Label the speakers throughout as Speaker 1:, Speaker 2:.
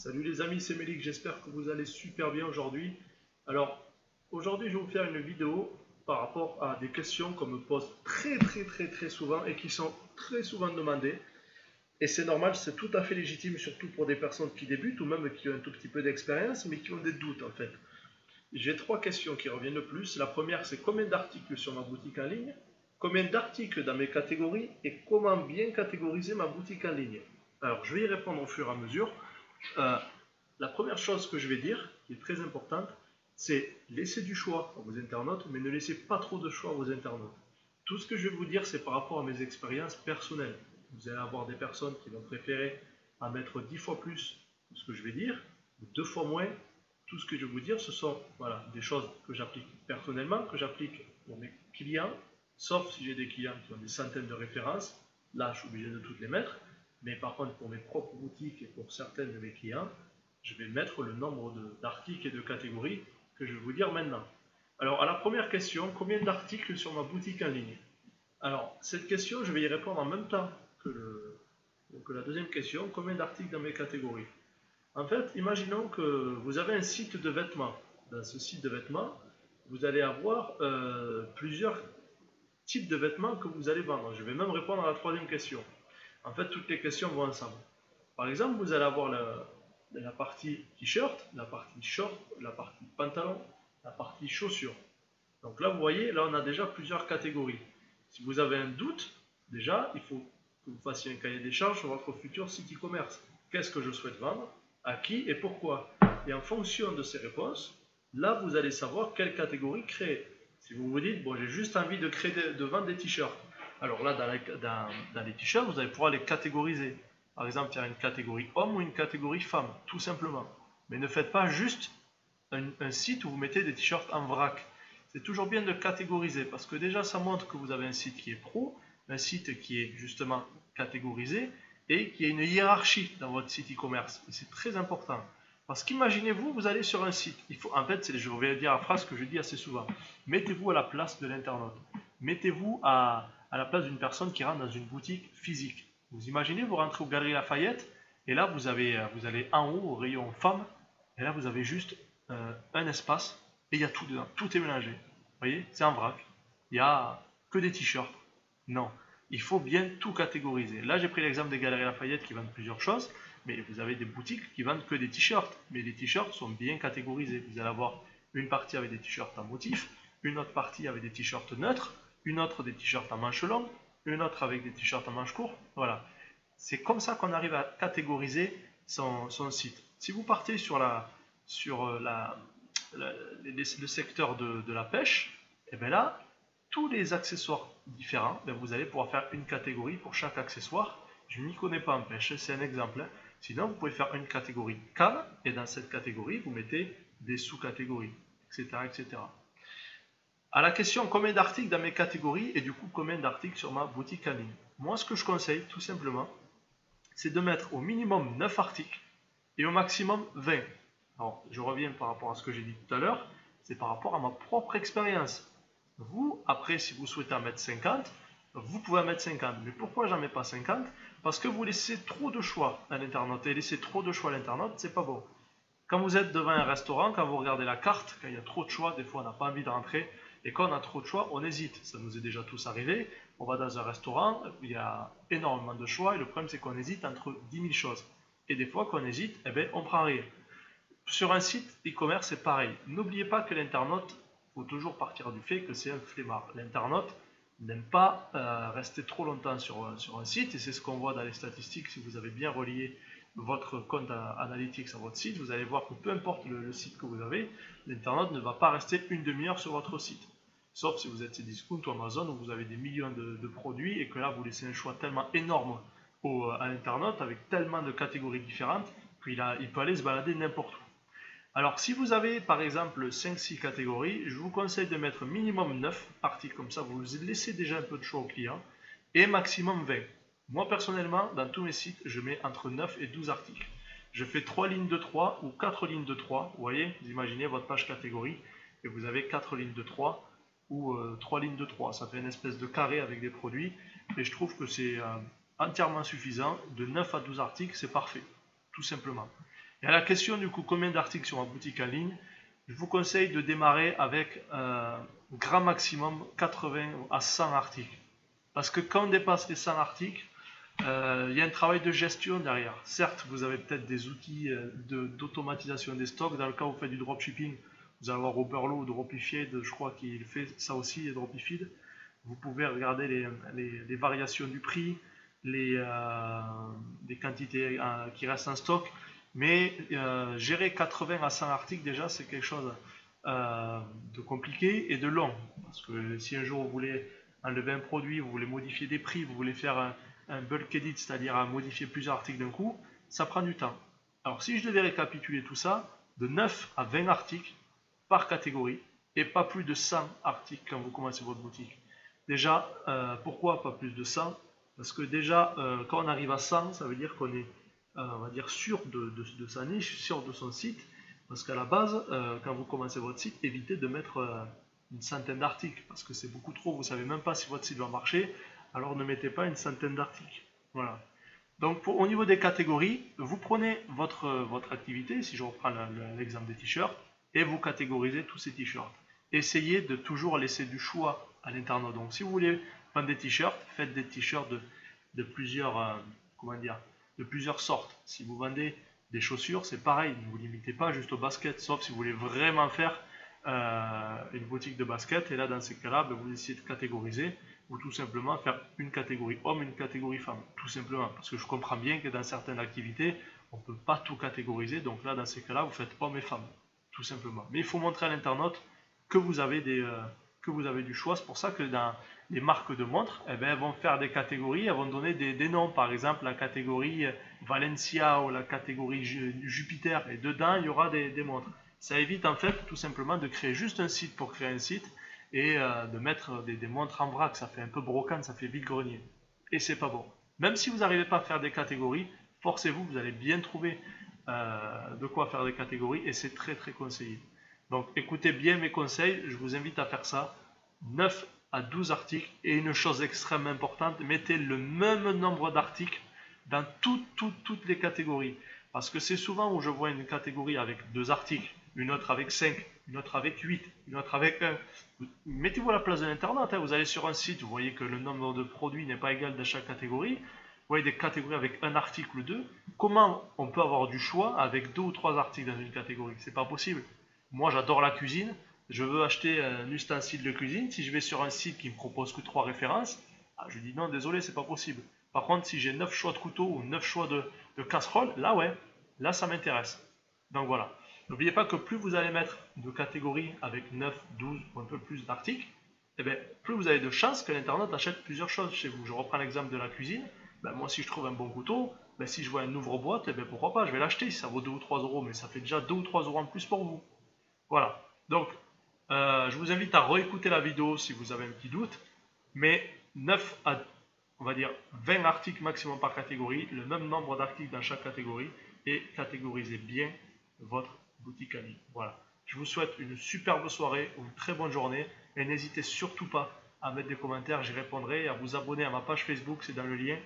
Speaker 1: Salut les amis, c'est Melik, j'espère que vous allez super bien aujourd'hui. Alors, aujourd'hui je vais vous faire une vidéo par rapport à des questions qu'on me pose très souvent et qui sont très souvent demandées. Et c'est normal, c'est tout à fait légitime, surtout pour des personnes qui débutent ou même qui ont un tout petit peu d'expérience, mais qui ont des doutes en fait. J'ai trois questions qui reviennent le plus. La première, c'est combien d'articles sur ma boutique en ligne, combien d'articles dans mes catégories et comment bien catégoriser ma boutique en ligne. Alors, je vais y répondre au fur et à mesure. Euh, la première chose que je vais dire, qui est très importante, c'est laisser du choix à vos internautes, mais ne laissez pas trop de choix à vos internautes. Tout ce que je vais vous dire, c'est par rapport à mes expériences personnelles. Vous allez avoir des personnes qui vont préférer à mettre 10 fois plus de ce que je vais dire, ou 2 fois moins. Tout ce que je vais vous dire, ce sont des choses que j'applique personnellement, que j'applique pour mes clients, sauf si j'ai des clients qui ont des centaines de références. Là, je suis obligé de toutes les mettre. Mais par contre, pour mes propres boutiques et pour certaines de mes clients, je vais mettre le nombre d'articles et de catégories que je vais vous dire maintenant. Alors, à la première question, combien d'articles sur ma boutique en ligne? Alors, cette question, je vais y répondre en même temps que la deuxième question, combien d'articles dans mes catégories? En fait, imaginons que vous avez un site de vêtements. Dans ce site de vêtements, vous allez avoir plusieurs types de vêtements que vous allez vendre. Je vais même répondre à la troisième question. En fait, toutes les questions vont ensemble. Par exemple, vous allez avoir la partie t-shirt, la partie short, la partie pantalon, la partie chaussures. Donc là, vous voyez, là, on a déjà plusieurs catégories. Si vous avez un doute, déjà, il faut que vous fassiez un cahier des charges sur votre futur site e-commerce. Qu'est-ce que je souhaite vendre, à qui et pourquoi? Et en fonction de ces réponses, là, vous allez savoir quelle catégorie créer. Si vous vous dites, bon, j'ai juste envie de vendre des t-shirts. Alors là, dans les t-shirts, vous allez pouvoir les catégoriser. Par exemple, il y a une catégorie homme ou une catégorie femme, tout simplement. Mais ne faites pas juste un site où vous mettez des t-shirts en vrac. C'est toujours bien de catégoriser parce que déjà, ça montre que vous avez un site qui est pro, un site qui est justement catégorisé et qui a une hiérarchie dans votre site e-commerce. Et c'est très important. Parce qu'imaginez-vous, vous allez sur un site. En fait, je vais dire la phrase que je dis assez souvent. Mettez-vous à la place de l'internaute. Mettez-vous à la place d'une personne qui rentre dans une boutique physique. Vous imaginez, vous rentrez aux Galeries Lafayette, et là, vous allez en haut, au rayon femmes, et là, vous avez juste un espace, et il y a tout dedans. Tout est mélangé. Vous voyez, c'est en vrac. Il n'y a que des t-shirts. Non. Il faut bien tout catégoriser. Là, j'ai pris l'exemple des Galeries Lafayette qui vendent plusieurs choses, mais vous avez des boutiques qui vendent que des t-shirts. Mais les t-shirts sont bien catégorisés. Vous allez avoir une partie avec des t-shirts en motif, une autre partie avec des t-shirts neutres, une autre des t-shirts en manches longues, une autre avec des t-shirts en manches courtes. Voilà. C'est comme ça qu'on arrive à catégoriser son site. Si vous partez sur le secteur de la pêche, et bien là, tous les accessoires différents, bien vous allez pouvoir faire une catégorie pour chaque accessoire. Je ne m'y connais pas en pêche, c'est un exemple. Sinon, vous pouvez faire une catégorie canne, et dans cette catégorie, vous mettez des sous-catégories, etc., etc. À la question combien d'articles dans mes catégories et du coup combien d'articles sur ma boutique en ligne. Moi, ce que je conseille, tout simplement, c'est de mettre au minimum 9 articles et au maximum 20. Alors, je reviens par rapport à ce que j'ai dit tout à l'heure, c'est par rapport à ma propre expérience. Vous, après, si vous souhaitez en mettre 50, vous pouvez en mettre 50. Mais pourquoi j'en mets pas 50? Parce que vous laissez trop de choix à l'internaute. Et laisser trop de choix à l'internaute, c'est pas bon. Quand vous êtes devant un restaurant, quand vous regardez la carte, quand il y a trop de choix, des fois on n'a pas envie de rentrer. Et quand on a trop de choix, on hésite. Ça nous est déjà tous arrivé. On va dans un restaurant, il y a énormément de choix. Et le problème, c'est qu'on hésite entre 10 000 choses. Et des fois, quand on hésite, eh bien, on prend rien. Sur un site e-commerce, c'est pareil. N'oubliez pas que l'internaute, il faut toujours partir du fait que c'est un flemmard. L'internaute n'aime pas rester trop longtemps sur un site. Et c'est ce qu'on voit dans les statistiques. Si vous avez bien relié votre compte Analytics à votre site, vous allez voir que peu importe le site que vous avez, l'internaute ne va pas rester une demi-heure sur votre site. Sauf si vous êtes chez Discount ou Amazon où vous avez des millions de produits et que là vous laissez un choix tellement énorme à l'internaute avec tellement de catégories différentes qu'il peut aller se balader n'importe où. Alors si vous avez par exemple 5-6 catégories, je vous conseille de mettre minimum 9 articles, comme ça vous laissez déjà un peu de choix au client, et maximum 20. Moi personnellement, dans tous mes sites, je mets entre 9 et 12 articles. Je fais 3 lignes de 3 ou 4 lignes de 3, vous voyez, vous imaginez votre page catégorie, et vous avez 4 lignes de 3 ou 3 lignes de 3, ça fait une espèce de carré avec des produits, et je trouve que c'est entièrement suffisant, de 9 à 12 articles, c'est parfait, tout simplement. Et à la question du coup combien d'articles sur ma boutique en ligne, je vous conseille de démarrer avec grand maximum 80 à 100 articles. Parce que quand on dépasse les 100 articles, il y a un travail de gestion derrière. Certes, vous avez peut-être des outils d'automatisation des stocks. Dans le cas où vous faites du dropshipping, vous allez avoir Oberlo ou Dropify, je crois qu'il fait ça aussi, Dropify. Vous pouvez regarder les variations du prix, les quantités qui restent en stock. Mais gérer 80 à 100 articles, déjà, c'est quelque chose de compliqué et de long. Parce que si un jour vous voulez enlever un produit, vous voulez modifier des prix, vous voulez faire un bulk edit, c'est-à-dire à modifier plusieurs articles d'un coup, ça prend du temps. Alors si je devais récapituler tout ça, de 9 à 20 articles par catégorie et pas plus de 100 articles quand vous commencez votre boutique. Déjà, pourquoi pas plus de 100? Parce que déjà, quand on arrive à 100, ça veut dire qu'on est on va dire sûr de sa niche, sûr de son site. Parce qu'à la base, quand vous commencez votre site, évitez de mettre une centaine d'articles parce que c'est beaucoup trop, vous ne savez même pas si votre site va marcher, alors ne mettez pas une centaine d'articles. Voilà. Donc au niveau des catégories, vous prenez votre activité, si je reprends l'exemple des t-shirts, et vous catégorisez tous ces t-shirts. Essayez de toujours laisser du choix à l'internaute. Donc si vous voulez vendre des t-shirts, faites des t-shirts de plusieurs, comment dire, de plusieurs sortes. Si vous vendez des chaussures, c'est pareil, ne vous limitez pas juste au basket, sauf si vous voulez vraiment faire une boutique de basket, et là dans ces cas-là, vous essayez de catégoriser, ou tout simplement faire une catégorie homme, une catégorie femme, tout simplement, parce que je comprends bien que dans certaines activités, on ne peut pas tout catégoriser, donc là dans ces cas-là, vous faites homme et femme, tout simplement. Mais il faut montrer à l'internaute que vous avez du choix. C'est pour ça que dans les marques de montres, eh bien, elles vont faire des catégories, elles vont donner des noms, par exemple la catégorie Valencia ou la catégorie Jupiter, et dedans il y aura des montres. Ça évite en fait tout simplement de créer juste un site pour créer un site et de mettre des montres en vrac, ça fait un peu brocante, ça fait vide-grenier. Et c'est pas bon. Même si vous n'arrivez pas à faire des catégories, forcez-vous, vous allez bien trouver de quoi faire des catégories et c'est très très conseillé. Donc écoutez bien mes conseils, je vous invite à faire ça. 9 à 12 articles et une chose extrêmement importante, mettez le même nombre d'articles dans toutes les catégories. Parce que c'est souvent où je vois une catégorie avec 2 articles, une autre avec 5, une autre avec 8, une autre avec 1. Mettez-vous à la place de l'internaute, hein. Vous allez sur un site, vous voyez que le nombre de produits n'est pas égal dans chaque catégorie. Vous voyez des catégories avec un article ou deux. Comment on peut avoir du choix avec 2 ou 3 articles dans une catégorie? C'est pas possible. Moi j'adore la cuisine, je veux acheter un ustensile de cuisine. Si je vais sur un site qui me propose que 3 références, je dis non, désolé, c'est pas possible. Par contre, si j'ai 9 choix de couteaux ou 9 choix de casseroles, là ouais, là ça m'intéresse. Donc voilà. N'oubliez pas que plus vous allez mettre de catégories avec 9, 12 ou un peu plus d'articles, eh bien, plus vous avez de chances que l'internaute achète plusieurs choses chez vous. Je reprends l'exemple de la cuisine. Moi, si je trouve un bon couteau, si je vois un ouvre-boîte, pourquoi pas, je vais l'acheter si ça vaut 2 ou 3 euros, mais ça fait déjà 2 ou 3 euros en plus pour vous. Voilà. Donc, je vous invite à réécouter la vidéo si vous avez un petit doute, mais 9 à, on va dire, 20 articles maximum par catégorie, le même nombre d'articles dans chaque catégorie, et catégorisez bien votre boutique en ligne. Voilà. Je vous souhaite une superbe soirée, une très bonne journée, et n'hésitez surtout pas à mettre des commentaires, j'y répondrai, et à vous abonner à ma page Facebook, c'est dans le lien,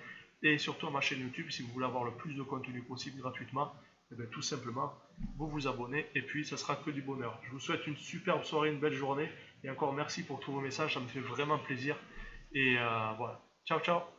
Speaker 1: et surtout à ma chaîne YouTube si vous voulez avoir le plus de contenu possible gratuitement. Tout simplement, vous vous abonnez et puis ça sera que du bonheur. Je vous souhaite une superbe soirée, une belle journée et encore merci pour tous vos messages, ça me fait vraiment plaisir. Et voilà, ciao ciao.